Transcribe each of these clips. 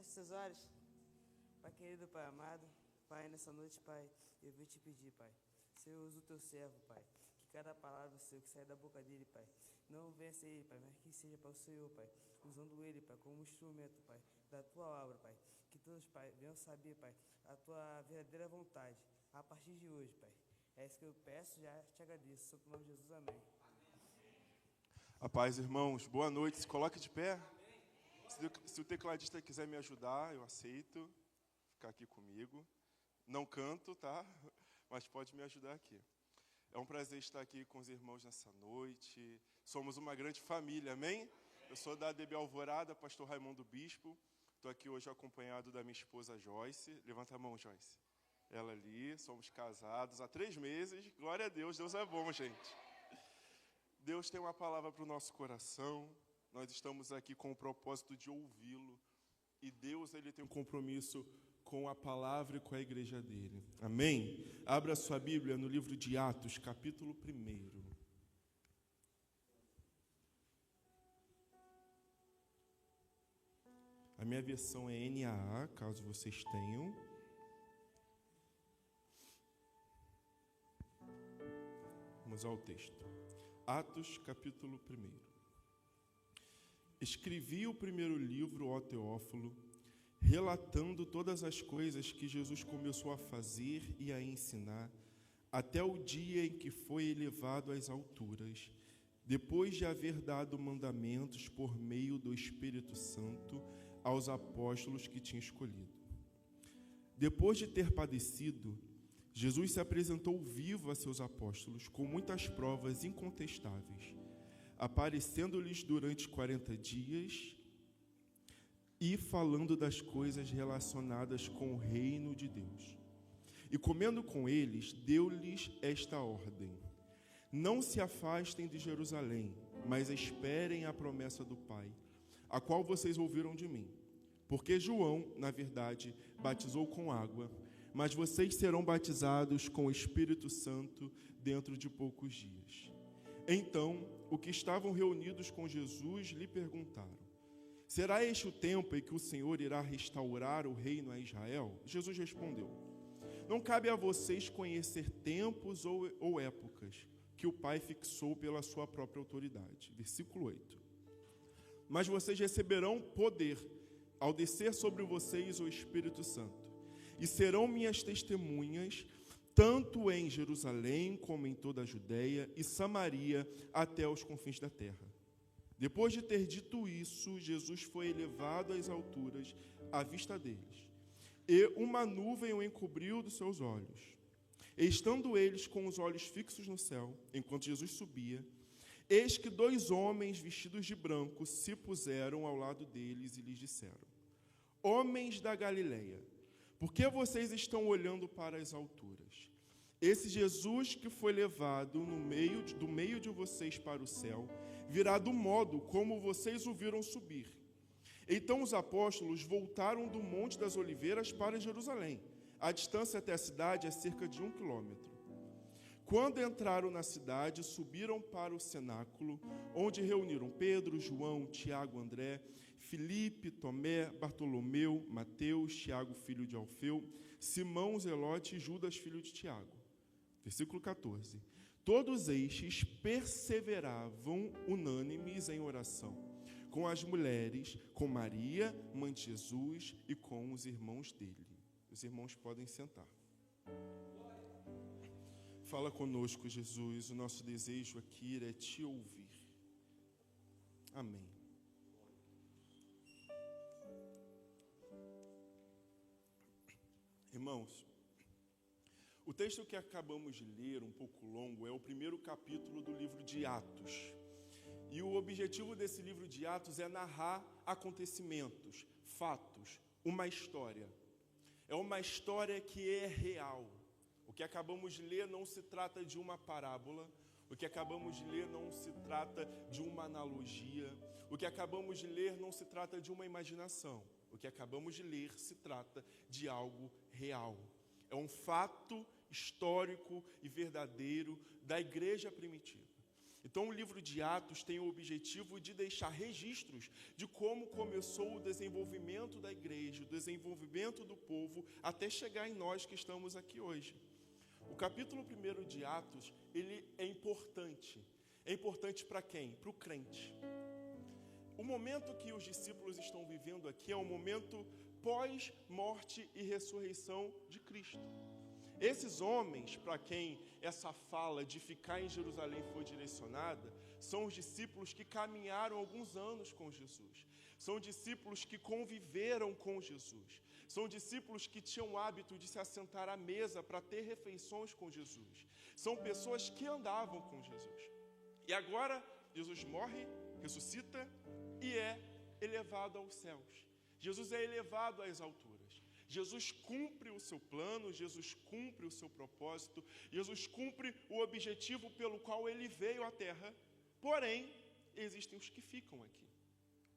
Feche seus olhos. Pai querido, Pai amado, Pai, nessa noite, Pai, eu vou te pedir, Pai, Senhor, usa o teu servo, Pai, que cada palavra, Senhor, que sai da boca dele, Pai, não venha ser ele, Pai, mas que seja para o Senhor, Pai, usando ele, Pai, como instrumento, Pai, da tua obra, Pai, que todos, Pai, venham saber, Pai, a tua verdadeira vontade, a partir de hoje, Pai. É isso que eu peço, já te agradeço, em nome de Jesus, amém. A paz, irmãos, boa noite, se coloque de pé. Se o tecladista quiser me ajudar, eu aceito ficar aqui comigo. Não canto, tá? Mas pode me ajudar aqui. É um prazer estar aqui com os irmãos nessa noite. Somos uma grande família, amém? Eu sou da ADB Alvorada, pastor Raimundo Bispo. Estou aqui hoje acompanhado da minha esposa Joyce. Levanta a mão, Joyce. Ela ali, somos casados há 3 meses. Glória a Deus, Deus é bom, gente. Deus tem uma palavra para o nosso coração. Nós estamos aqui com o propósito de ouvi-lo. E Deus, ele tem um compromisso com a palavra e com a igreja dele. Amém? Abra sua Bíblia no livro de Atos, capítulo 1. A minha versão é NAA, caso vocês tenham. Vamos ao texto. Atos, capítulo 1. Escrevi o primeiro livro, ó Teófilo, relatando todas as coisas que Jesus começou a fazer e a ensinar, até o dia em que foi elevado às alturas, depois de haver dado mandamentos por meio do Espírito Santo aos apóstolos que tinha escolhido. Depois de ter padecido, Jesus se apresentou vivo a seus apóstolos com muitas provas incontestáveis, aparecendo-lhes durante 40 dias e falando das coisas relacionadas com o reino de Deus. E comendo com eles, deu-lhes esta ordem: não se afastem de Jerusalém, mas esperem a promessa do Pai, a qual vocês ouviram de mim. Porque João, na verdade, batizou com água, mas vocês serão batizados com o Espírito Santo dentro de poucos dias. Então, os que estavam reunidos com Jesus lhe perguntaram: será este o tempo em que o Senhor irá restaurar o reino a Israel? Jesus respondeu: não cabe a vocês conhecer tempos ou épocas que o Pai fixou pela sua própria autoridade. Versículo 8. Mas vocês receberão poder ao descer sobre vocês o Espírito Santo, e serão minhas testemunhas, tanto em Jerusalém como em toda a Judéia e Samaria, até os confins da terra. Depois de ter dito isso, Jesus foi elevado às alturas à vista deles, e uma nuvem o encobriu dos seus olhos. E estando eles com os olhos fixos no céu, enquanto Jesus subia, eis que 2 homens vestidos de branco se puseram ao lado deles e lhes disseram: homens da Galileia, por que vocês estão olhando para as alturas? Esse Jesus que foi levado do meio de vocês para o céu, virá do modo como vocês o viram subir. Então os apóstolos voltaram do Monte das Oliveiras para Jerusalém. A distância até a cidade é cerca de 1 quilômetro. Quando entraram na cidade, subiram para o cenáculo, onde reuniram Pedro, João, Tiago, André, Filipe, Tomé, Bartolomeu, Mateus, Tiago, filho de Alfeu, Simão, Zelote e Judas, filho de Tiago. Versículo 14. Todos estes perseveravam unânimes em oração, com as mulheres, com Maria, mãe de Jesus, e com os irmãos dele. Os irmãos podem sentar. Fala conosco, Jesus. O nosso desejo aqui é te ouvir. Amém. Irmãos, o texto que acabamos de ler, um pouco longo, é o primeiro capítulo do livro de Atos. E o objetivo desse livro de Atos é narrar acontecimentos, fatos, uma história. É uma história que é real. O que acabamos de ler não se trata de uma parábola. O que acabamos de ler não se trata de uma analogia. O que acabamos de ler não se trata de uma imaginação. O que acabamos de ler se trata de algo real. É um fato histórico e verdadeiro da igreja primitiva. Então, o livro de Atos tem o objetivo de deixar registros de como começou o desenvolvimento da igreja, o desenvolvimento do povo, até chegar em nós que estamos aqui hoje. O capítulo 1 de Atos, ele é importante. É importante para quem? Para o crente. O momento que os discípulos estão vivendo aqui é um momento pós-morte e ressurreição de Cristo. Esses homens, para quem essa fala de ficar em Jerusalém foi direcionada, são os discípulos que caminharam alguns anos com Jesus. São discípulos que conviveram com Jesus. São discípulos que tinham o hábito de se assentar à mesa para ter refeições com Jesus. São pessoas que andavam com Jesus. E agora, Jesus morre, ressuscita e é elevado aos céus. Jesus é elevado às alturas. Jesus cumpre o seu plano, Jesus cumpre o seu propósito, Jesus cumpre o objetivo pelo qual ele veio à terra. Porém, existem os que ficam aqui.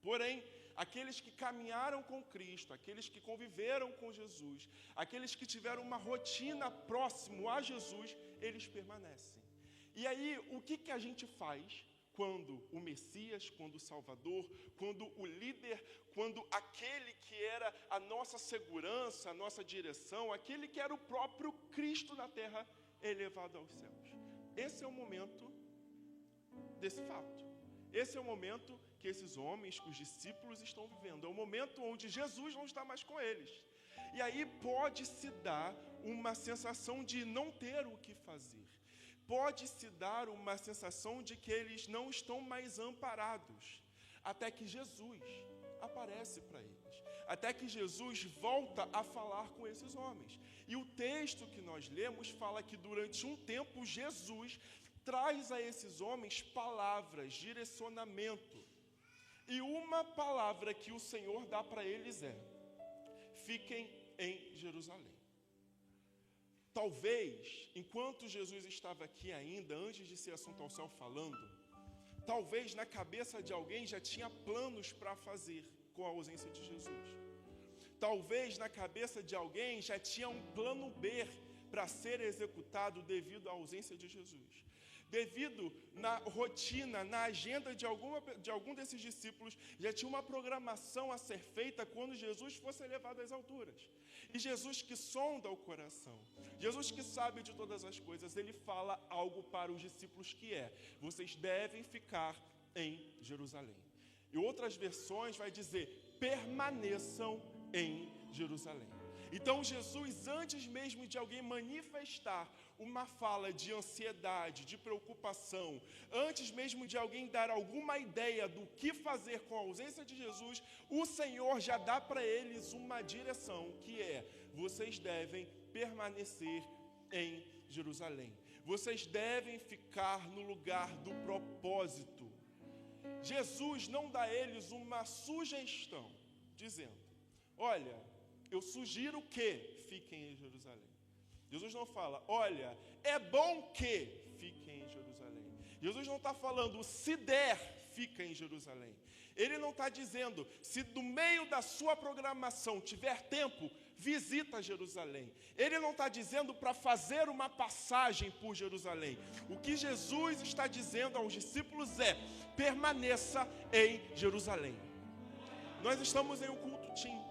Porém, aqueles que caminharam com Cristo, aqueles que conviveram com Jesus, aqueles que tiveram uma rotina próximo a Jesus, eles permanecem. E aí, o que a gente faz quando o Messias, quando o Salvador, quando o líder, quando aquele que era a nossa segurança, a nossa direção, aquele que era o próprio Cristo na terra, é elevado aos céus? Esse é o momento desse fato. Esse é o momento que esses homens, os discípulos, estão vivendo. É o momento onde Jesus não está mais com eles. E aí pode-se dar uma sensação de não ter o que fazer. Pode-se dar uma sensação de que eles não estão mais amparados, até que Jesus aparece para eles, até que Jesus volta a falar com esses homens. E o texto que nós lemos fala que durante um tempo Jesus traz a esses homens palavras, direcionamento. E uma palavra que o Senhor dá para eles é: fiquem em Jerusalém. Talvez, enquanto Jesus estava aqui ainda, antes de ser assunto ao céu falando, talvez na cabeça de alguém já tinha planos para fazer com a ausência de Jesus. Talvez na cabeça de alguém já tinha um plano B para ser executado devido à ausência de Jesus. Devido na rotina, na agenda de algum desses discípulos, já tinha uma programação a ser feita quando Jesus fosse elevado às alturas. E Jesus que sonda o coração, Jesus que sabe de todas as coisas, ele fala algo para os discípulos que é: vocês devem ficar em Jerusalém. E outras versões vai dizer: permaneçam em Jerusalém. Então Jesus, antes mesmo de alguém manifestar uma fala de ansiedade, de preocupação, antes mesmo de alguém dar alguma ideia do que fazer com a ausência de Jesus, o Senhor já dá para eles uma direção, que é: vocês devem permanecer em Jerusalém. Vocês devem ficar no lugar do propósito. Jesus não dá a eles uma sugestão, dizendo: olha, eu sugiro que fiquem em Jerusalém. Jesus não fala: olha, é bom que fiquem em Jerusalém. Jesus não está falando: se der, fica em Jerusalém. Ele não está dizendo: se do meio da sua programação tiver tempo, visita Jerusalém. Ele não está dizendo para fazer uma passagem por Jerusalém. O que Jesus está dizendo aos discípulos é: permaneça em Jerusalém. Nós estamos em um culto team.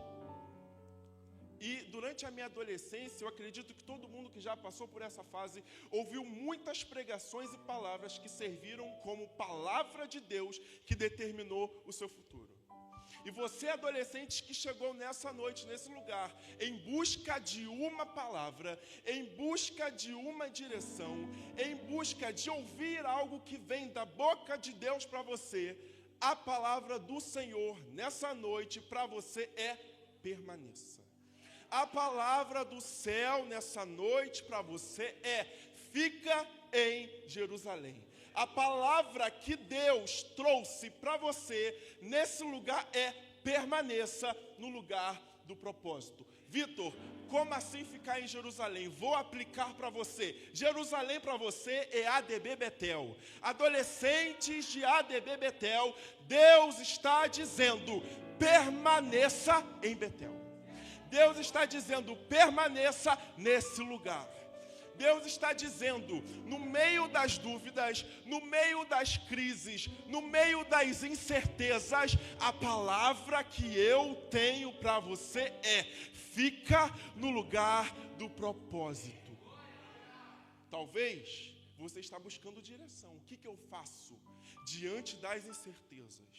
E durante a minha adolescência, eu acredito que todo mundo que já passou por essa fase ouviu muitas pregações e palavras que serviram como palavra de Deus que determinou o seu futuro. E você, adolescente, que chegou nessa noite, nesse lugar, em busca de uma palavra, em busca de uma direção, em busca de ouvir algo que vem da boca de Deus para você, a palavra do Senhor nessa noite para você é: permaneça. A palavra do céu nessa noite para você é: fica em Jerusalém. A palavra que Deus trouxe para você nesse lugar é: permaneça no lugar do propósito. Vitor, como assim ficar em Jerusalém? Vou aplicar para você. Jerusalém para você é ADB Betel. Adolescentes de ADB Betel, Deus está dizendo: permaneça em Betel. Deus está dizendo: permaneça nesse lugar. Deus está dizendo, no meio das dúvidas, no meio das crises, no meio das incertezas, a palavra que eu tenho para você é: fica no lugar do propósito. Talvez você está buscando direção. O que eu faço diante das incertezas?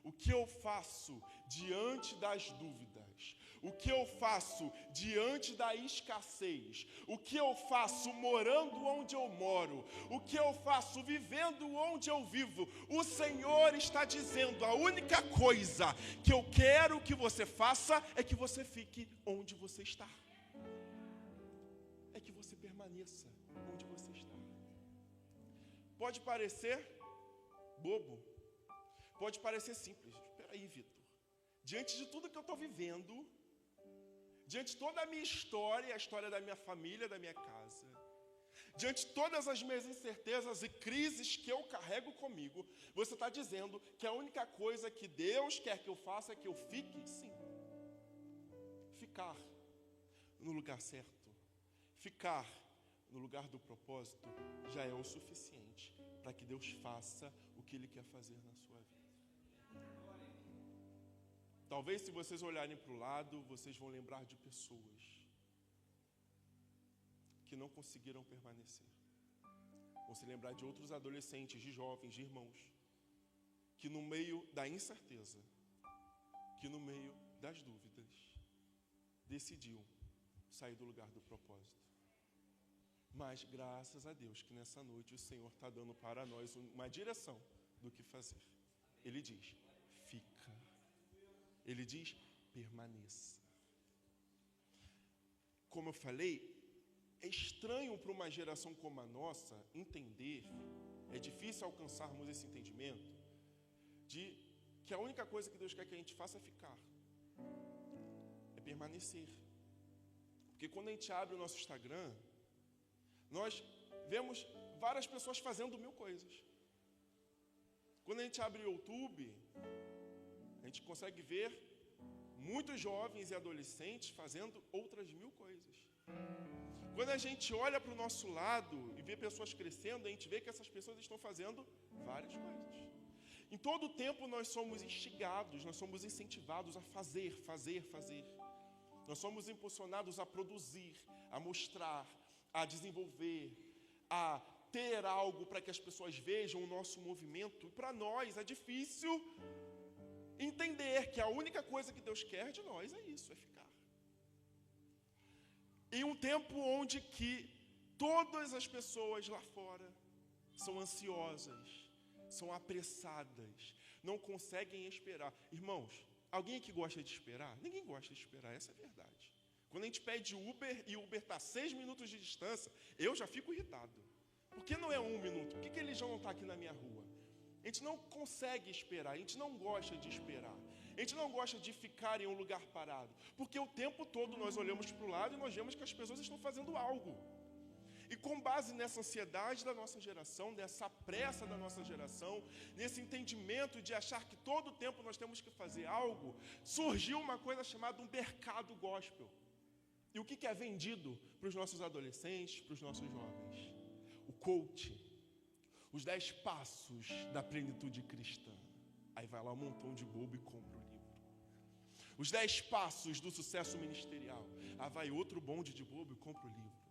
O que eu faço diante das dúvidas? O que eu faço diante da escassez? O que eu faço morando onde eu moro? O que eu faço vivendo onde eu vivo? O Senhor está dizendo, a única coisa que eu quero que você faça é que você fique onde você está. É que você permaneça onde você está. Pode parecer bobo, pode parecer simples. Espera aí, Vitor. Diante de tudo que eu estou vivendo, diante de toda a minha história, a história da minha família, da minha casa, diante de todas as minhas incertezas e crises que eu carrego comigo, você está dizendo que a única coisa que Deus quer que eu faça é que eu fique? Sim. Ficar no lugar certo, ficar no lugar do propósito, já é o suficiente para que Deus faça o que Ele quer fazer na sua vida. Talvez, se vocês olharem para o lado, vocês vão lembrar de pessoas que não conseguiram permanecer. Vão se lembrar de outros adolescentes, de jovens, de irmãos, que no meio da incerteza, que no meio das dúvidas, decidiu sair do lugar do propósito. Mas graças a Deus que nessa noite o Senhor está dando para nós uma direção do que fazer. Ele diz, fica. Ele diz, permaneça. Como eu falei, é estranho para uma geração como a nossa entender, é difícil alcançarmos esse entendimento, de que a única coisa que Deus quer que a gente faça é ficar, é permanecer. Porque quando a gente abre o nosso Instagram, nós vemos várias pessoas fazendo 1000 coisas. Quando a gente abre o YouTube, a gente consegue ver muitos jovens e adolescentes fazendo outras 1000 coisas. Quando a gente olha para o nosso lado e vê pessoas crescendo, a gente vê que essas pessoas estão fazendo várias coisas. Em todo o tempo nós somos instigados, nós somos incentivados a fazer. Nós somos impulsionados a produzir, a mostrar, a desenvolver, a ter algo para que as pessoas vejam o nosso movimento. E para nós é difícil entender que a única coisa que Deus quer de nós é isso, é ficar. Em um tempo onde que todas as pessoas lá fora são ansiosas, são apressadas, não conseguem esperar. Irmãos, alguém aqui gosta de esperar? Ninguém gosta de esperar, essa é a verdade. Quando a gente pede Uber e o Uber está a 6 minutos de distância, eu já fico irritado. Por que não é 1 minuto? Por que ele já não está aqui na minha rua? A gente não consegue esperar, a gente não gosta de esperar. A gente não gosta de ficar em um lugar parado. Porque o tempo todo nós olhamos para o lado e nós vemos que as pessoas estão fazendo algo. E com base nessa ansiedade da nossa geração, nessa pressa da nossa geração, nesse entendimento de achar que todo o tempo nós temos que fazer algo, surgiu uma coisa chamada um mercado gospel. E o que é vendido para os nossos adolescentes, para os nossos jovens? O coach, os 10 passos da plenitude cristã. Aí vai lá um montão de bobo e compra o livro. Os 10 passos do sucesso ministerial. Aí vai outro bonde de bobo e compra o livro.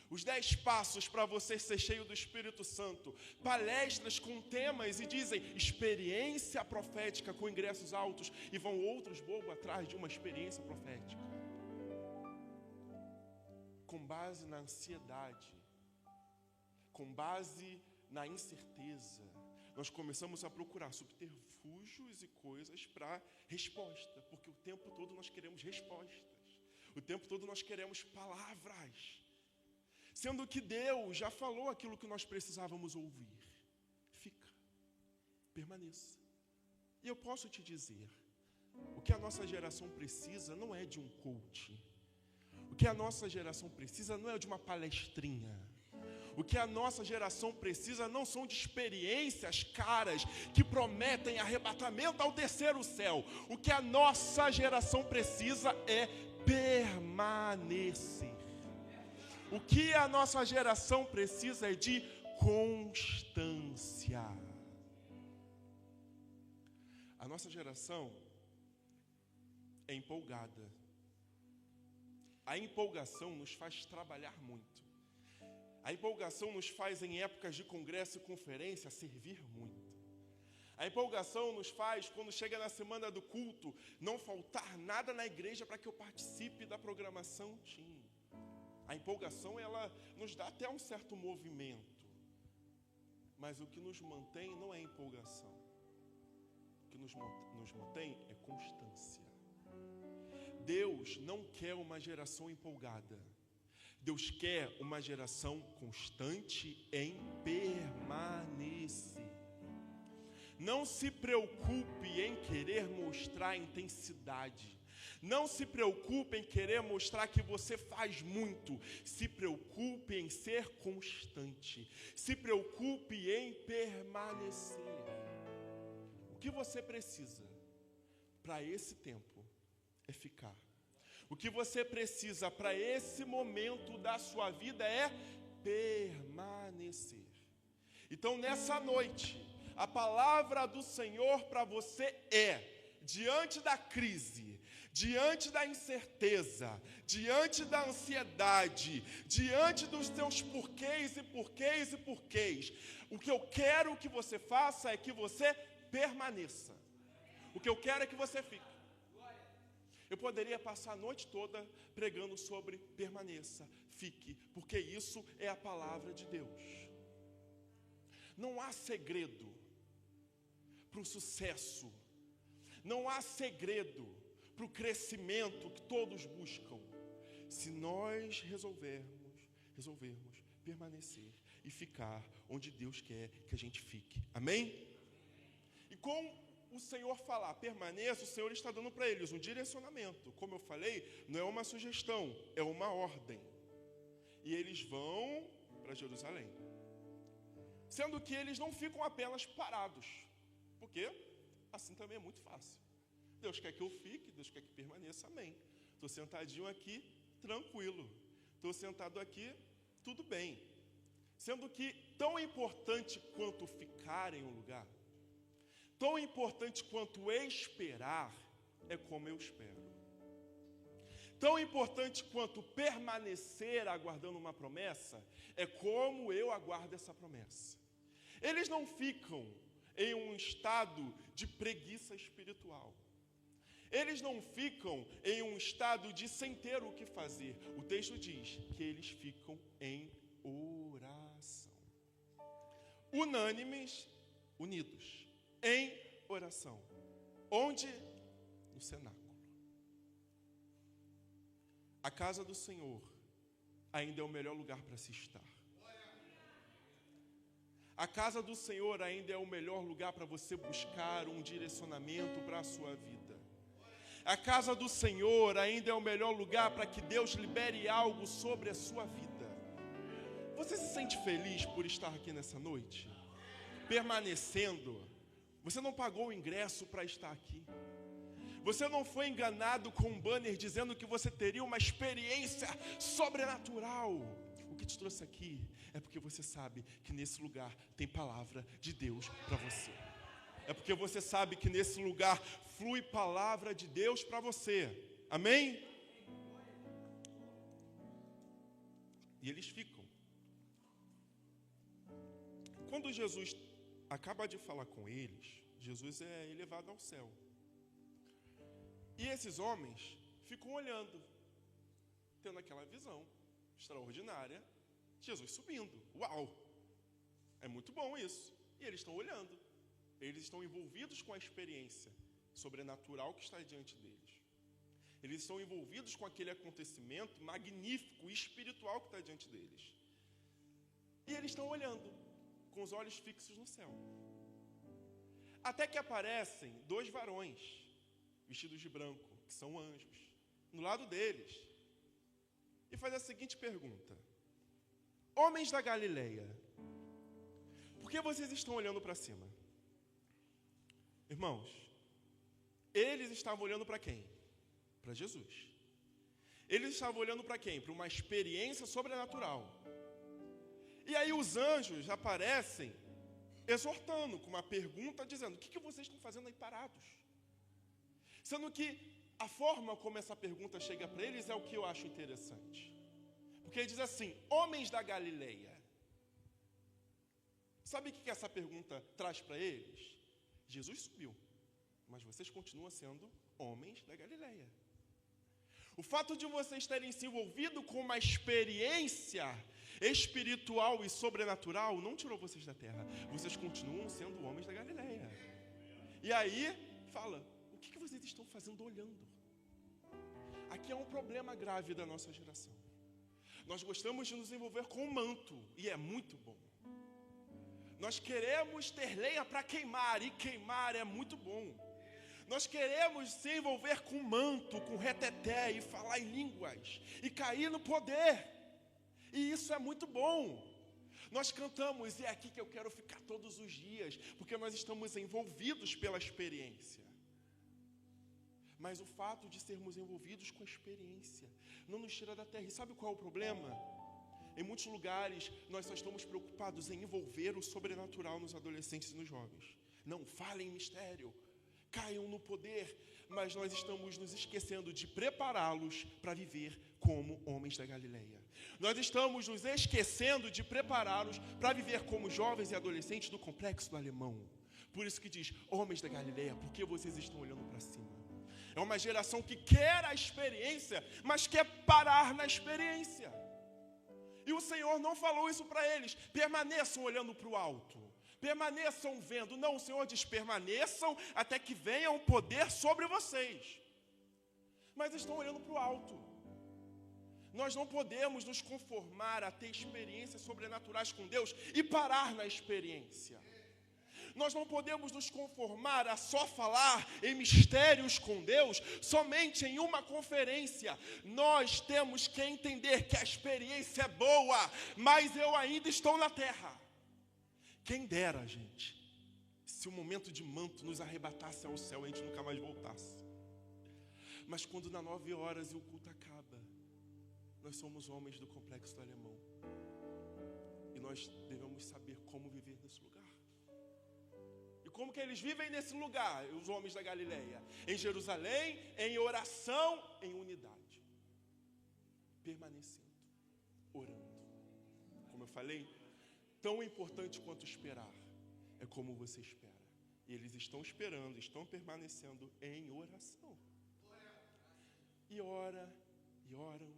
Os 10 passos para você ser cheio do Espírito Santo. Palestras com temas e dizem experiência profética com ingressos altos. E vão outros bobos atrás de uma experiência profética. Com base na ansiedade, com base na incerteza, nós começamos a procurar subterfúgios e coisas para resposta, porque o tempo todo nós queremos respostas, o tempo todo nós queremos palavras, sendo que Deus já falou aquilo que nós precisávamos ouvir. Fica, permaneça. E eu posso te dizer, o que a nossa geração precisa não é de um coach. O que a nossa geração precisa não é de uma palestrinha. O que a nossa geração precisa não são de experiências caras que prometem arrebatamento ao terceiro céu. O que a nossa geração precisa é permanecer. O que a nossa geração precisa é de constância. A nossa geração é empolgada. A empolgação nos faz trabalhar muito. A empolgação nos faz, em épocas de congresso e conferência, servir muito. A empolgação nos faz, quando chega na semana do culto, não faltar nada na igreja para que eu participe da programação. A empolgação, ela nos dá até um certo movimento. Mas o que nos mantém não é empolgação. O que nos mantém é constância. Deus não quer uma geração empolgada. Deus quer uma geração constante em permanecer. Não se preocupe em querer mostrar intensidade. Não se preocupe em querer mostrar que você faz muito. Se preocupe em ser constante. Se preocupe em permanecer. O que você precisa para esse tempo é ficar. O que você precisa para esse momento da sua vida é permanecer. Então, nessa noite, a palavra do Senhor para você é: diante da crise, diante da incerteza, diante da ansiedade, diante dos seus porquês e porquês e porquês, o que eu quero que você faça é que você permaneça. O que eu quero é que você fique. Eu poderia passar a noite toda pregando sobre permaneça, fique, porque isso é a palavra de Deus. Não há segredo para o sucesso, não há segredo para o crescimento que todos buscam, se nós resolvermos permanecer e ficar onde Deus quer que a gente fique. Amém? E com o Senhor falar permaneça, o Senhor está dando para eles um direcionamento. Como eu falei, não é uma sugestão, é uma ordem. E eles vão para Jerusalém. Sendo que eles não ficam apenas parados. Porque assim também é muito fácil. Deus quer que eu fique, Deus quer que permaneça, amém. Estou sentadinho aqui, tranquilo. Estou sentado aqui, tudo bem. Sendo que tão importante quanto ficar em um lugar, tão importante quanto esperar é como eu espero. Tão importante quanto permanecer aguardando uma promessa é como eu aguardo essa promessa. Eles não ficam em um estado de preguiça espiritual. Eles não ficam em um estado de sem ter o que fazer. O texto diz que eles ficam em oração. Unânimes, unidos, em oração. Onde? No cenáculo. A casa do Senhor ainda é o melhor lugar para se estar. A casa do Senhor ainda é o melhor lugar para você buscar um direcionamento para a sua vida. A casa do Senhor ainda é o melhor lugar para que Deus libere algo sobre a sua vida. Você se sente feliz por estar aqui nessa noite? Permanecendo. Você não pagou o ingresso para estar aqui. Você não foi enganado com um banner dizendo que você teria uma experiência sobrenatural. O que te trouxe aqui é porque você sabe que nesse lugar tem palavra de Deus para você. É porque você sabe que nesse lugar flui palavra de Deus para você. Amém? E eles ficam. Quando Jesus acaba de falar com eles, Jesus é elevado ao céu. E esses homens ficam olhando, tendo aquela visão extraordinária, Jesus subindo. Uau! É muito bom isso. E eles estão olhando. Eles estão envolvidos com a experiência sobrenatural que está diante deles. Eles estão envolvidos com aquele acontecimento magnífico e espiritual que está diante deles. E eles estão olhando, com os olhos fixos no céu. Até que aparecem 2 varões, vestidos de branco, que são anjos, no lado deles. E faz a seguinte pergunta: homens da Galileia, por que vocês estão olhando para cima? Irmãos, eles estavam olhando para quem? Para Jesus. Eles estavam olhando para quem? Para uma experiência sobrenatural. E aí os anjos aparecem exortando, com uma pergunta, dizendo: o que vocês estão fazendo aí parados? Sendo que a forma como essa pergunta chega para eles é o que eu acho interessante. Porque ele diz assim: homens da Galileia. Sabe o que essa pergunta traz para eles? Jesus subiu, mas vocês continuam sendo homens da Galileia. O fato de vocês terem se envolvido com uma experiência espiritual e sobrenatural não tirou vocês da terra. Vocês continuam sendo homens da Galileia. E aí fala: o que vocês estão fazendo olhando? Aqui é um problema grave da nossa geração. Nós gostamos de nos envolver com o manto, e é muito bom. Nós queremos ter lenha para queimar, e queimar é muito bom. Nós queremos se envolver com manto, com reteté, e falar em línguas, e cair no poder. E isso é muito bom. Nós cantamos, e é aqui que eu quero ficar todos os dias, porque nós estamos envolvidos pela experiência. Mas o fato de sermos envolvidos com a experiência não nos tira da terra. E sabe qual é o problema? Em muitos lugares, nós só estamos preocupados em envolver o sobrenatural nos adolescentes e nos jovens. Não falem em mistério, caiam no poder, mas nós estamos nos esquecendo de prepará-los para viver como homens da Galileia. Nós estamos nos esquecendo de prepará-los para viver como jovens e adolescentes do complexo do alemão. Por isso que diz: homens da Galileia, por que vocês estão olhando para cima? É uma geração que quer a experiência, mas quer parar na experiência. E o Senhor não falou isso para eles: permaneçam olhando para o alto, permaneçam vendo. Não, o Senhor diz: permaneçam até que venha um poder sobre vocês. Mas estão olhando para o alto. Nós não podemos nos conformar a ter experiências sobrenaturais com Deus e parar na experiência. Nós não podemos nos conformar a só falar em mistérios com Deus somente em uma conferência. Nós temos que entender que a experiência é boa, mas eu ainda estou na terra. Quem dera, gente, se o momento de manto nos arrebatasse ao céu e a gente nunca mais voltasse. Mas quando dá 9 horas e o culto acaba, nós somos homens do complexo do alemão. E nós devemos saber como viver nesse lugar. E como que eles vivem nesse lugar, os homens da Galileia? Em Jerusalém, em oração, em unidade. Permanecendo, orando. Como eu falei, tão importante quanto esperar é como você espera. E eles estão esperando, estão permanecendo em oração. E ora, e oram,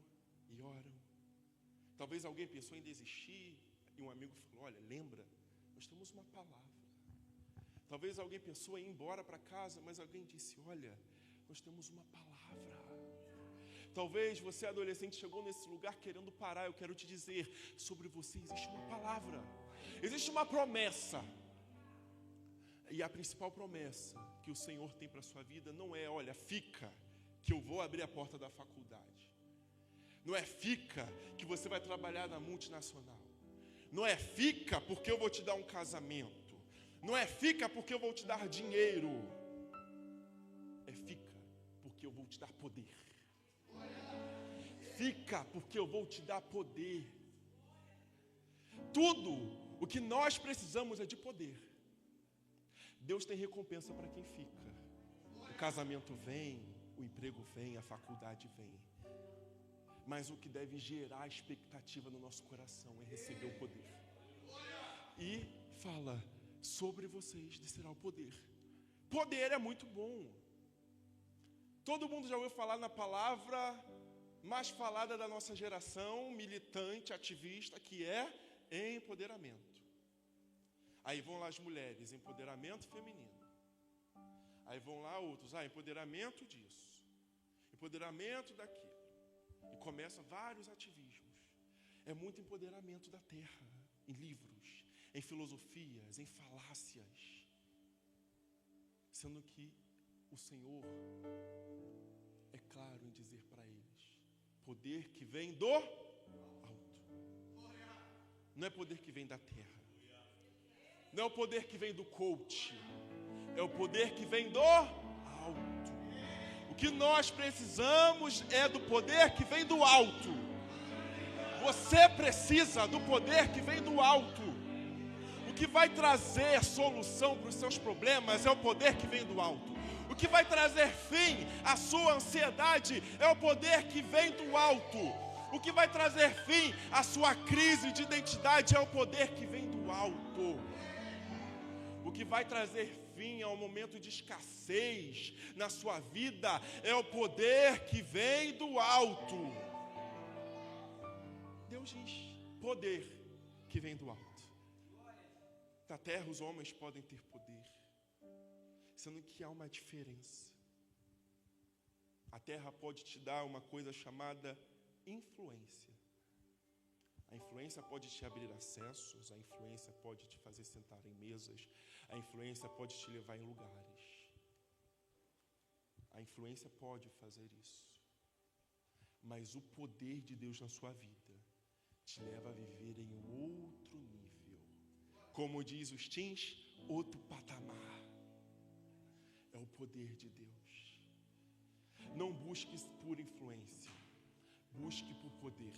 e oram. Talvez alguém pensou em desistir, e um amigo falou: olha, lembra, nós temos uma palavra. Talvez alguém pensou em ir embora para casa, mas alguém disse: olha, nós temos uma palavra. Talvez você, adolescente, chegou nesse lugar querendo parar. Eu quero te dizer, sobre você existe uma palavra, existe uma promessa. E a principal promessa que o Senhor tem para a sua vida não é: olha, fica, que eu vou abrir a porta da faculdade. Não é: fica, que você vai trabalhar na multinacional. Não é: fica, porque eu vou te dar um casamento. Não é: fica, porque eu vou te dar dinheiro. É: fica, porque eu vou te dar poder. Fica, porque eu vou te dar poder. Tudo o que nós precisamos é de poder. Deus tem recompensa para quem fica. O casamento vem, o emprego vem, a faculdade vem. Mas o que deve gerar expectativa no nosso coração é receber o poder. E fala: sobre vocês descerá o poder. Poder é muito bom. Todo mundo já ouviu falar na palavra mais falada da nossa geração, militante, ativista, que é empoderamento. Aí vão lá as mulheres: empoderamento feminino. Aí vão lá outros: empoderamento disso, empoderamento daquilo. E começam vários ativismos. É muito empoderamento da terra, em livros, em filosofias, em falácias. Sendo que o Senhor é claro em dizer para eles: poder que vem do alto. Não é poder que vem da terra. Não é o poder que vem do coach. É o poder que vem do alto. O que nós precisamos é do poder que vem do alto. Você precisa do poder que vem do alto. O que vai trazer solução para os seus problemas é o poder que vem do alto. O que vai trazer fim à sua ansiedade é o poder que vem do alto. O que vai trazer fim à sua crise de identidade é o poder que vem do alto. O que vai trazer fim ao momento de escassez na sua vida é o poder que vem do alto. Deus diz, poder que vem do alto. Na terra os homens podem ter poder, sendo que há uma diferença. A terra pode te dar uma coisa chamada influência. A influência pode te abrir acessos, a influência pode te fazer sentar em mesas, a influência pode te levar em lugares. A influência pode fazer isso. Mas o poder de Deus na sua vida te leva a viver em outro nível. Como diz os teens, outro patamar. É o poder de Deus. Não busque por influência, busque por poder.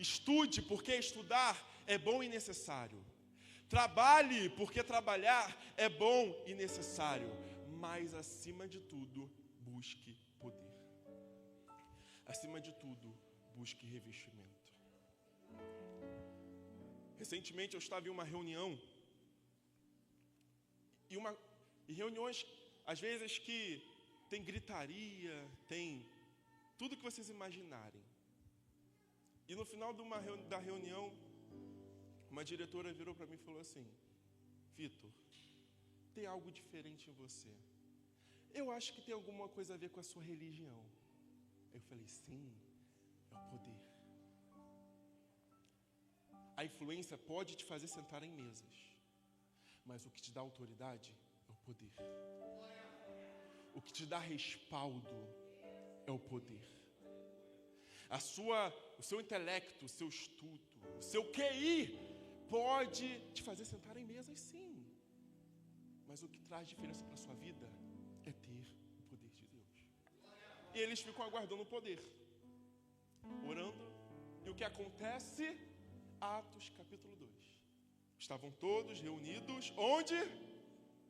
Estude, porque estudar é bom e necessário. Trabalhe, porque trabalhar é bom e necessário. Mas, acima de tudo, busque poder. Acima de tudo, busque revestimento. Recentemente eu estava em uma reunião, e reuniões, às vezes, que tem gritaria, tem tudo que vocês imaginarem. E no final da reunião, uma diretora virou para mim e falou assim: Vitor, tem algo diferente em você. Eu acho que tem alguma coisa a ver com a sua religião. Eu falei, sim, é o poder. A influência pode te fazer sentar em mesas, mas o que te dá autoridade é o poder. O que te dá respaldo é o poder. O seu intelecto, o seu estudo, o seu QI pode te fazer sentar em mesas, sim. Mas o que traz diferença para a sua vida é ter o poder de Deus. E eles ficam aguardando o poder, orando. E o que acontece? Atos capítulo 2. Estavam todos reunidos, onde?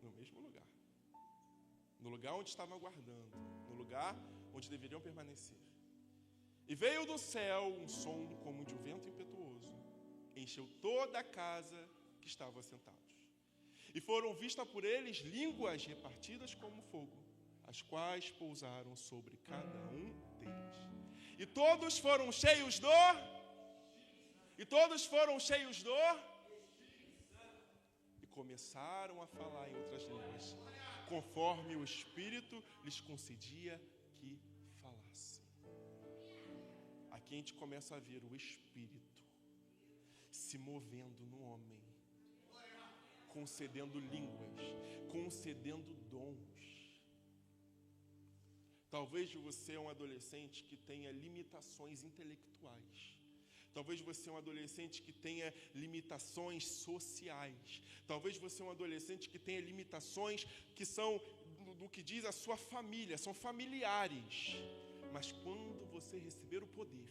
No mesmo lugar. No lugar onde estavam aguardando, no lugar onde deveriam permanecer. E veio do céu um som como de um vento impetuoso, encheu toda a casa que estavam assentados. E foram vistas por eles línguas repartidas como fogo, as quais pousaram sobre cada um deles. E todos foram cheios do... E começaram a falar em outras línguas, conforme o Espírito lhes concedia que falassem. Aqui a gente começa a ver o Espírito se movendo no homem, concedendo línguas, concedendo dons. Talvez você é um adolescente que tenha limitações intelectuais. Talvez você é um adolescente que tenha limitações sociais. Talvez você é um adolescente que tenha limitações que são do que diz a sua família, são familiares. Mas quando você receber o poder,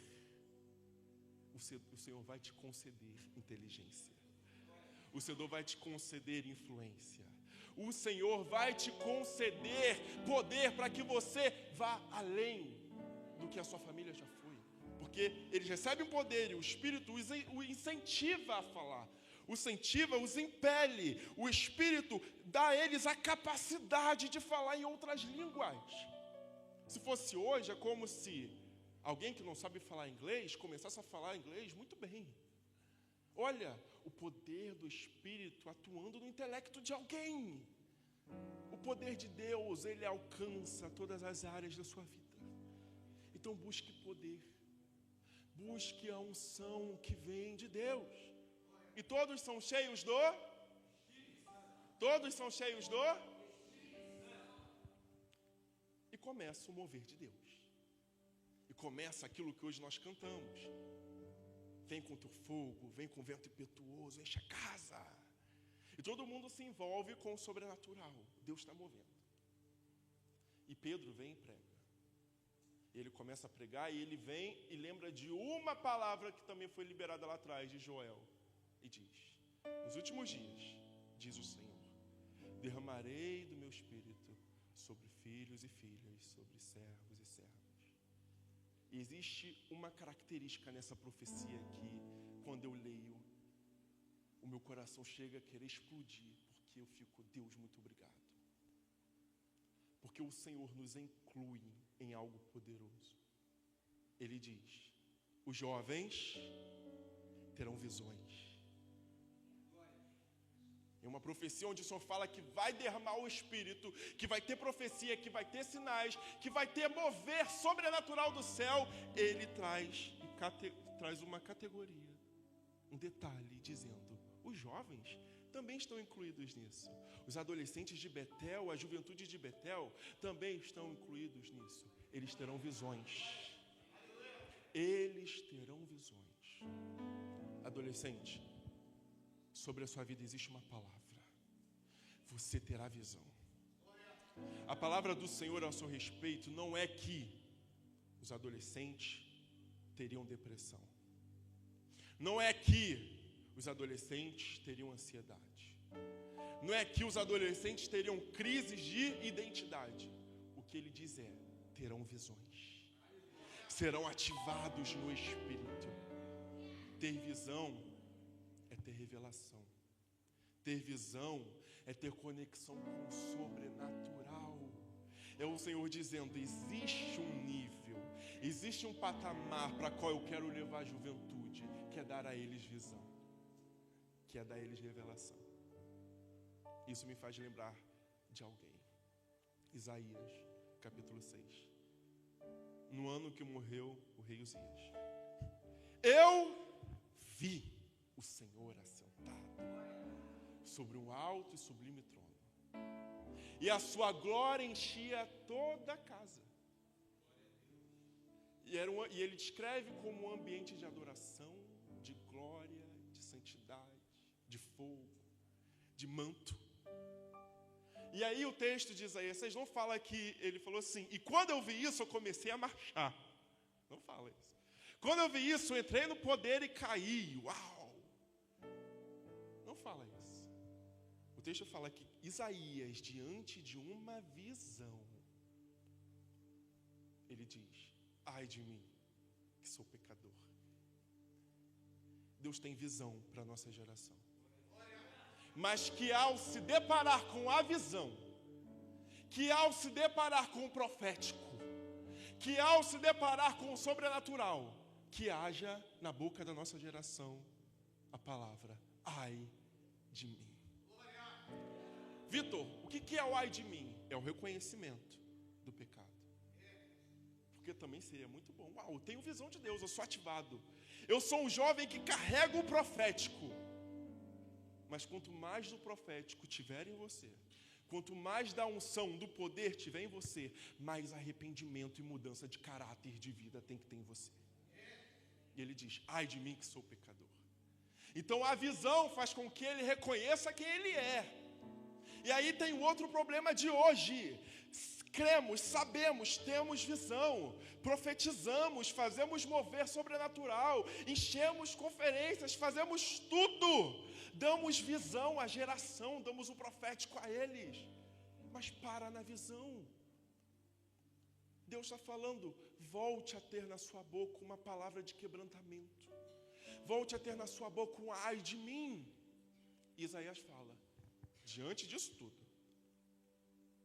o Senhor vai te conceder inteligência. O Senhor vai te conceder influência. O Senhor vai te conceder poder para que você vá além do que a sua família já foi. Porque eles recebem o poder e o Espírito o incentiva a falar. Os impele. O Espírito dá a eles a capacidade de falar em outras línguas. Se fosse hoje, é como se alguém que não sabe falar inglês começasse a falar inglês muito bem. Olha, o poder do Espírito atuando no intelecto de alguém. O poder de Deus, ele alcança todas as áreas da sua vida. Então busque poder. Busque a unção que vem de Deus. E todos são cheios do? Todos são cheios do? E começa o mover de Deus. E começa aquilo que hoje nós cantamos. Vem com teu fogo, vem com vento impetuoso, enche a casa. E todo mundo se envolve com o sobrenatural. Deus está movendo. E Pedro vem e prega. Ele começa a pregar e ele vem e lembra de uma palavra que também foi liberada lá atrás, de Joel. E diz: nos últimos dias, diz o Senhor, derramarei do meu espírito sobre filhos e filhas, sobre servos e servas. E existe uma característica nessa profecia que, quando eu leio, o meu coração chega a querer explodir, porque eu fico: Deus, muito obrigado. Porque o Senhor nos inclui em algo poderoso. Ele diz: os jovens terão visões. É uma profecia onde o Senhor fala que vai derramar o Espírito, que vai ter profecia, que vai ter sinais, que vai ter mover sobrenatural do céu. Ele traz uma categoria, um detalhe, dizendo: os jovens também estão incluídos nisso. Os adolescentes de Betel, a juventude de Betel, também estão incluídos nisso. Eles terão visões. Eles terão visões. Adolescente, sobre a sua vida existe uma palavra: você terá visão. A palavra do Senhor ao seu respeito não é que os adolescentes teriam depressão, não é que os adolescentes teriam ansiedade, não é que os adolescentes teriam crises de identidade. O que ele diz é: terão visões, serão ativados no Espírito. Ter visão é ter revelação. Ter visão é ter conexão com o sobrenatural. É o Senhor dizendo: existe um nível, existe um patamar para qual eu quero levar a juventude, que é dar a eles visão, que é dar a eles revelação. Isso me faz lembrar de alguém. Isaías, capítulo 6. No ano que morreu o rei Uzias, eu vi o Senhor assentado sobre um alto e sublime trono, e a sua glória enchia toda a casa. E ele descreve como um ambiente de adoração, de glória, de santidade, de fogo, de manto. E aí o texto de Isaías 6 não fala que ele falou assim: e quando eu vi isso eu comecei a marchar. Não fala isso. Quando eu vi isso eu entrei no poder e caí. Uau! Não fala isso. O texto fala que Isaías, diante de uma visão, ele diz: ai de mim, que sou pecador. Deus tem visão para a nossa geração, mas que ao se deparar com a visão, que ao se deparar com o profético, que ao se deparar com o sobrenatural, que haja na boca da nossa geração a palavra: ai de mim. Vitor, o que é o ai de mim? É o reconhecimento do pecado. Porque também seria muito bom: uau, eu tenho visão de Deus, eu sou ativado, eu sou um jovem que carrega o profético. Mas quanto mais do profético tiver em você, quanto mais da unção, do poder tiver em você, mais arrependimento e mudança de caráter de vida tem que ter em você. E ele diz: ai de mim que sou pecador. Então a visão faz com que ele reconheça quem ele é. E aí tem o outro problema de hoje: cremos, sabemos, temos visão, profetizamos, fazemos mover sobrenatural, enchemos conferências, fazemos tudo, damos visão à geração, damos o profético a eles, mas para na visão. Deus está falando: volte a ter na sua boca uma palavra de quebrantamento, volte a ter na sua boca um ai de mim. Isaías fala: diante disso tudo,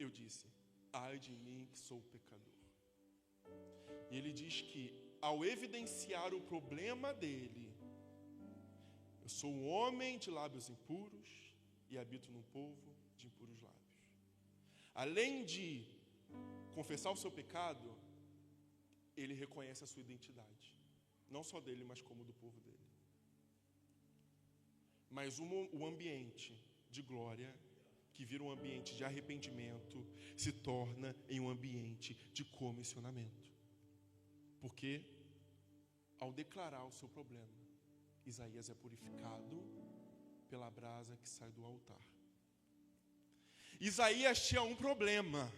eu disse: ai de mim que sou pecador. E ele diz que, ao evidenciar o problema dele: eu sou um homem de lábios impuros e habito num povo de impuros lábios. Além de confessar o seu pecado, ele reconhece a sua identidade, não só dele, mas como do povo dele. Mas o ambiente de glória, que vira um ambiente de arrependimento, se torna em um ambiente de comissionamento. Porque, ao declarar o seu problema, Isaías é purificado pela brasa que sai do altar. Isaías tinha um problema.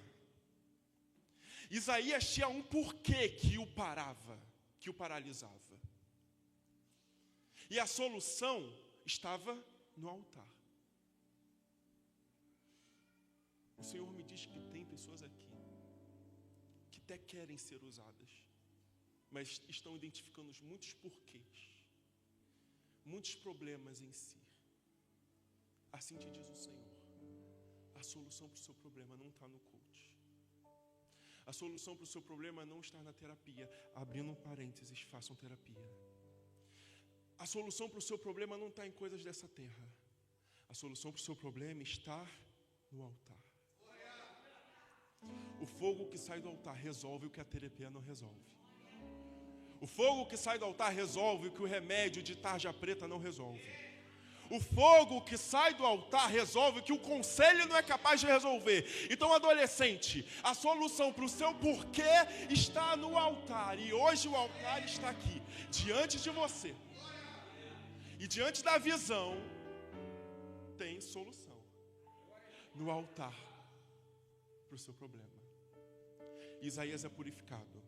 Isaías tinha um porquê que o parava, que o paralisava. E a solução estava no altar. O Senhor me diz que tem pessoas aqui que até querem ser usadas, mas estão identificando muitos porquês, muitos problemas em si. Assim te diz o Senhor: a solução para o seu problema não está no coach. A solução para o seu problema não está na terapia. Abrindo um parênteses, façam terapia. A solução para o seu problema não está em coisas dessa terra. A solução para o seu problema está no altar. O fogo que sai do altar resolve o que a terapia não resolve. O fogo que sai do altar resolve o que o remédio de tarja preta não resolve. O fogo que sai do altar resolve o que o conselho não é capaz de resolver. Então, adolescente, a solução para o seu porquê está no altar. E hoje o altar está aqui, diante de você. E diante da visão, tem solução. No altar, para o seu problema. Isaías é purificado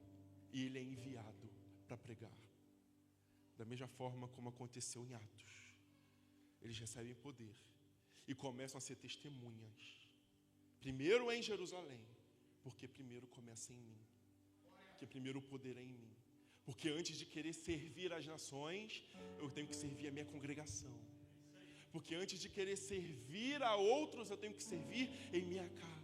e ele é enviado para pregar. Da mesma forma como aconteceu em Atos. Eles recebem poder e começam a ser testemunhas. Primeiro é em Jerusalém, porque primeiro começa em mim. Porque primeiro o poder é em mim. Porque antes de querer servir as nações, eu tenho que servir a minha congregação. Porque antes de querer servir a outros, eu tenho que servir em minha casa.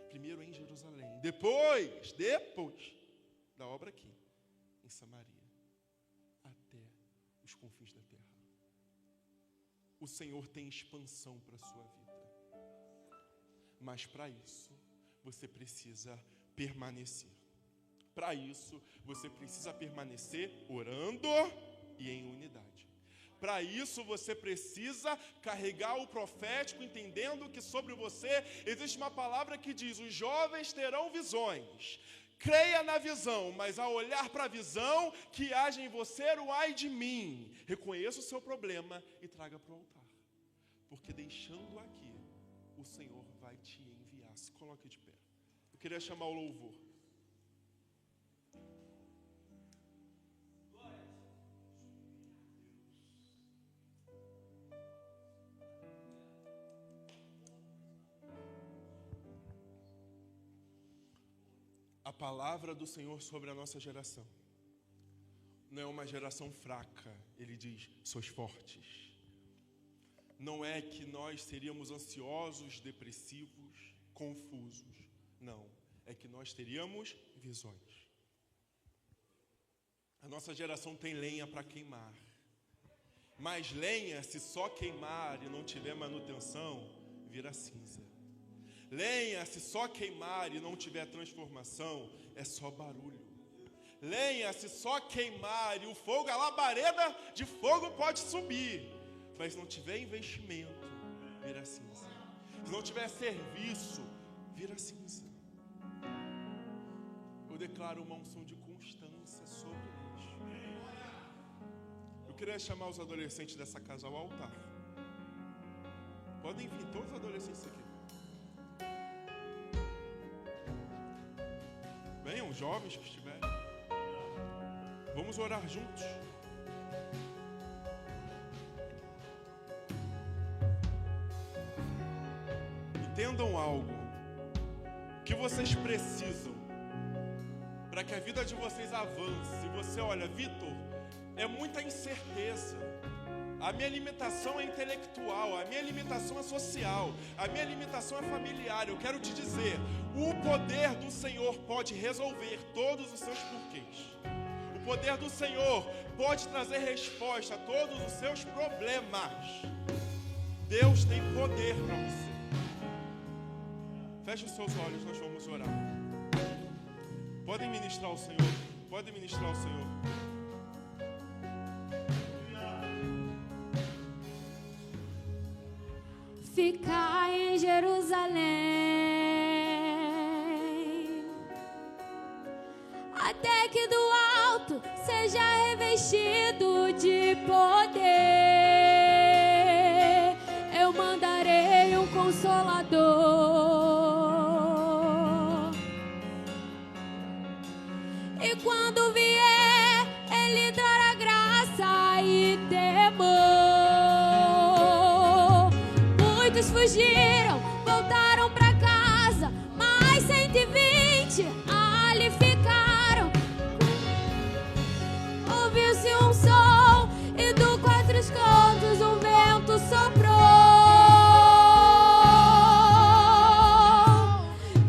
Primeiro é em Jerusalém. Depois da obra aqui, em Samaria, até os confins da terra. O Senhor tem expansão para a sua vida. Mas para isso, você precisa permanecer. Para isso, você precisa permanecer orando e em unidade. Para isso, você precisa carregar o profético, entendendo que sobre você existe uma palavra que diz: os jovens terão visões. Creia na visão, mas ao olhar para a visão que haja em você, o ai de mim. Reconheça o seu problema e traga para o altar. Porque deixando aqui, o Senhor vai te enviar. Se coloque de pé. Eu queria chamar o louvor. A palavra do Senhor sobre a nossa geração não é uma geração fraca. Ele diz: sois fortes. Não é que nós seríamos ansiosos, depressivos, confusos. Não, é que nós teríamos visões. A nossa geração tem lenha para queimar. Mas lenha, se só queimar e não tiver manutenção, vira cinza. Lenha, se só queimar e não tiver transformação, é só barulho. Lenha, se só queimar e o fogo, a labareda de fogo pode subir, mas se não tiver investimento, vira cinza. Se não tiver serviço, vira cinza. Eu declaro uma unção de constância sobre nós. Eu queria chamar os adolescentes dessa casa ao altar. Podem vir todos os adolescentes aqui. Venham, jovens que estiverem. Vamos orar juntos. Entendam algo. O que vocês precisam para que a vida de vocês avance? Você olha, Vitor, é muita incerteza. A minha limitação é intelectual, a minha limitação é social, a minha limitação é familiar. Eu quero te dizer, o poder do Senhor pode resolver todos os seus porquês. O poder do Senhor pode trazer resposta a todos os seus problemas. Deus tem poder para você. Feche os seus olhos, nós vamos orar. Podem ministrar ao Senhor, podem ministrar ao Senhor. Ficar em Jerusalém, até que do alto seja revestido de poder. Eu mandarei um consolador E quando vier, Ele dará graça e temor. Muitos fugiram, voltaram pra casa, mas 120 ali ficaram. Ouviu-se um som e do quatro cantos um vento soprou.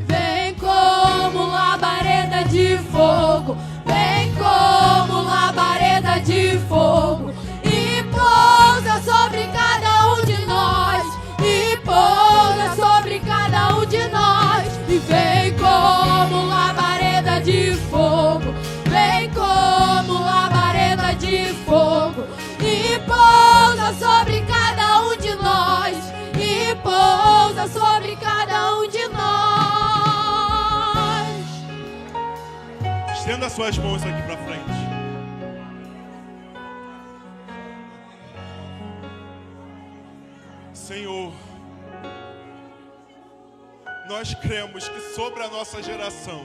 Vem como labareda de fogo, vem como labareda de fogo, e pousa sobre cada um de nós, e pousa sobre cada um de nós. E vem como labareda de fogo, vem como labareda de fogo, e pousa sobre cada um de nós, e pousa sobre cada um de nós. Estenda suas mãos aqui para frente. Senhor, nós cremos que sobre a nossa geração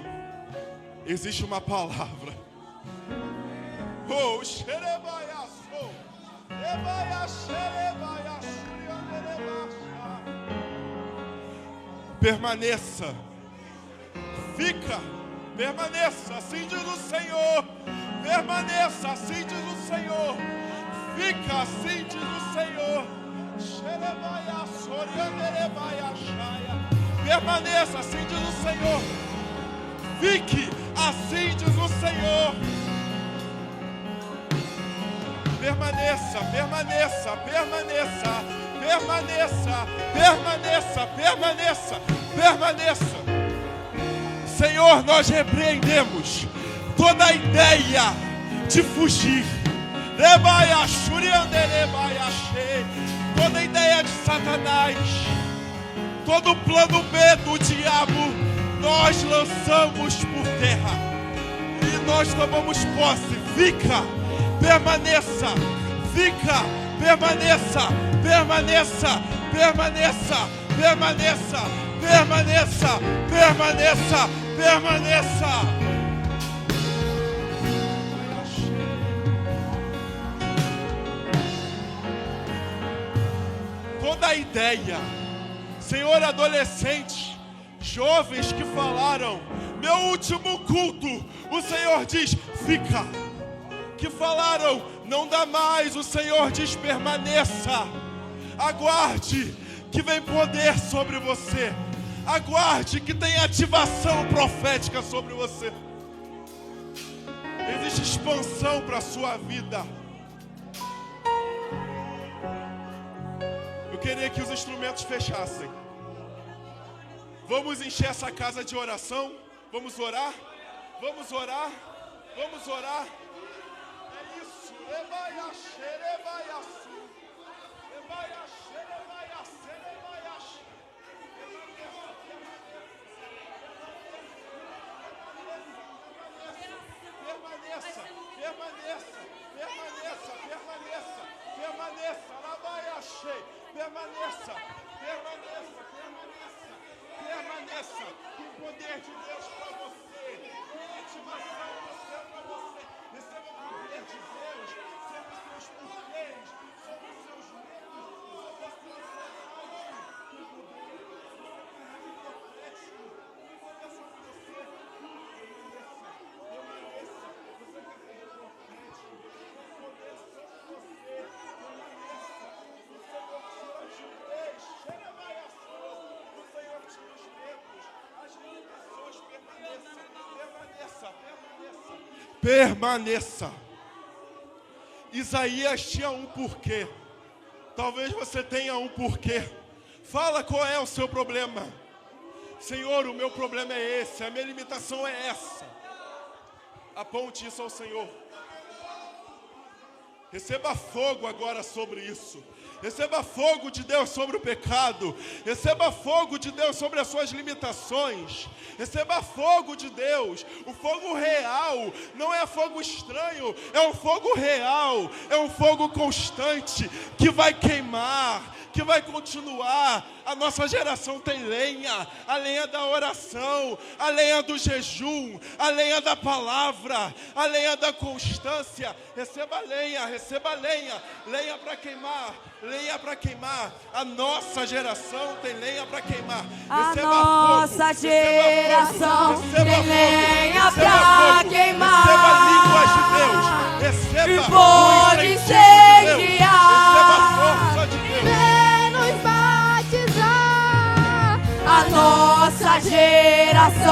existe uma palavra. Oh, xerebaiaço, ebaia xerebaiaço, permaneça, fica, permaneça, assim diz o Senhor. Permaneça, assim diz o Senhor. Fica, assim diz o Senhor. Permaneça, assim diz o Senhor. Fique, assim diz o Senhor. Permaneça, permaneça, permaneça, permaneça, permaneça, permaneça, permaneça. Senhor, nós repreendemos toda a ideia de fugir, toda a ideia de Satanás, todo o plano B do diabo, nós lançamos por terra e nós tomamos posse. Fica, permaneça, fica, permaneça, permaneça, permaneça, permaneça, permaneça, permaneça, permaneça. Toda a ideia, Senhor, adolescentes, jovens que falaram, meu último culto, o Senhor diz, fica. Que falaram, não dá mais, o Senhor diz, permaneça. Aguarde que vem poder sobre você. Aguarde que tem ativação profética sobre você. Existe expansão para a sua vida. Eu queria que os instrumentos fechassem. Vamos encher essa casa de oração. Vamos orar. Vamos orar. Vamos orar. É isso. Permaneça, permaneça, permaneça, permaneça, permaneça, permaneça, permaneça, permaneça, permaneça, com o poder de Deus para você, com ativação do céu para você, receba o poder de Deus sobre os seus poderes, sobre os seus medos, sobre a sua ansiedade, o poder de Deus profético, o poder sobre você, permaneça, você que tem o profético, o poder sobre você, permaneça, o Senhor tira as leis, cheira mais a sua, o Senhor tira os medos, as limitações, permaneça, permaneça, permaneça, permaneça. Isaías tinha um porquê, talvez você tenha um porquê. Fala qual é o seu problema. Senhor, o meu problema é esse, a minha limitação é essa. Aponte isso ao Senhor. Receba fogo agora sobre isso. Receba fogo de Deus sobre o pecado. Receba fogo de Deus sobre as suas limitações. Receba fogo de Deus. O fogo real não é fogo estranho, é um fogo real, é um fogo constante que vai queimar, que vai continuar. A nossa geração tem lenha, a lenha da oração, a lenha do jejum, a lenha da palavra, a lenha da constância. Receba lenha, lenha para queimar, lenha para queimar. A nossa geração tem lenha para queimar. A nossa geração tem lenha para queimar. Receba línguas de Deus, receba fogo incendiar. Receba a força de Deus. Vem nos batizar. A nossa geração